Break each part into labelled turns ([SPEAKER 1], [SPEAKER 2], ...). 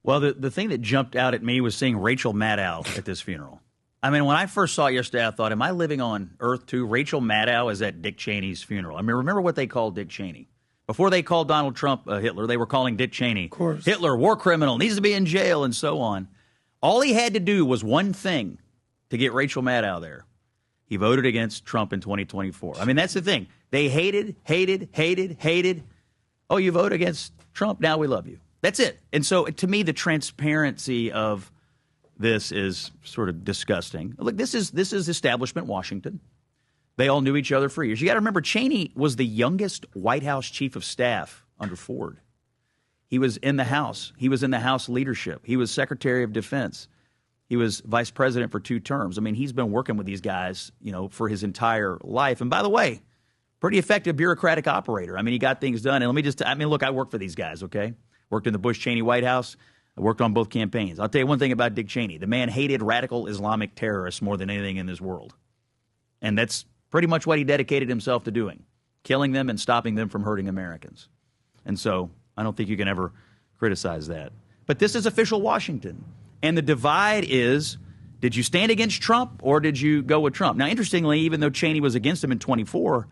[SPEAKER 1] Well, the thing that jumped out at me was seeing Rachel Maddow at this funeral. I mean, when I first saw it yesterday, I thought, am I living on Earth too? Rachel Maddow is at Dick Cheney's funeral. I mean, remember what they called Dick Cheney? Before they called Donald Trump Hitler, they were calling Dick Cheney Hitler, war criminal, needs to be in jail, and so on. All he had to do was one thing to get Rachel Maddow there. He voted against Trump in 2024. I mean, that's the thing. They hated. Oh, you vote against Trump, now we love you. That's it. And so, to me, the transparency of this is sort of disgusting. Look, this is establishment Washington. They all knew each other for years. You got to remember, Cheney was the youngest White House chief of staff under Ford. He was in the House. He was in the House leadership. He was Secretary of Defense. He was vice president for 2 terms. I mean, he's been working with these guys, for his entire life. And by the way, pretty effective bureaucratic operator. I mean, he got things done. And look, I work for these guys, okay? Worked in the Bush-Cheney White House. I worked on both campaigns. I'll tell you one thing about Dick Cheney. The man hated radical Islamic terrorists more than anything in this world. And that's pretty much what he dedicated himself to doing, killing them and stopping them from hurting Americans. And so I don't think you can ever criticize that. But this is official Washington. And the divide is, did you stand against Trump or did you go with Trump? Now, interestingly, even though Cheney was against him in 24,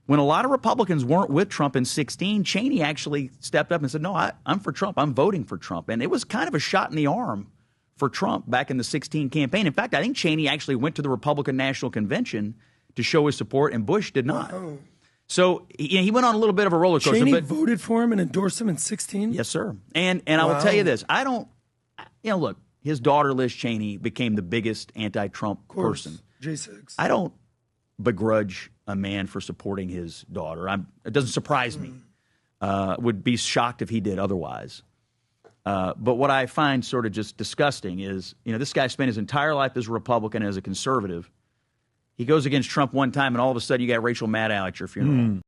[SPEAKER 1] when a lot of Republicans weren't with Trump in 16, Cheney actually stepped up and said, no, I'm for Trump. I'm voting for Trump. And it was kind of a shot in the arm for Trump back in the 16 campaign. In fact, I think Cheney actually went to the Republican National Convention to show his support, and Bush did not. Wow. So he went on a little bit of a roller coaster.
[SPEAKER 2] Cheney voted for him and endorsed him in 16?
[SPEAKER 1] Yes, sir. And I will tell you this. I don't, look, his daughter, Liz Cheney, became the biggest anti-Trump person.
[SPEAKER 2] J6.
[SPEAKER 1] I don't begrudge a man for supporting his daughter. It doesn't surprise me. Would be shocked if he did otherwise. But what I find sort of just disgusting is, this guy spent his entire life as a Republican, as a conservative. He goes against Trump one time, and all of a sudden you got Rachel Maddow at your funeral.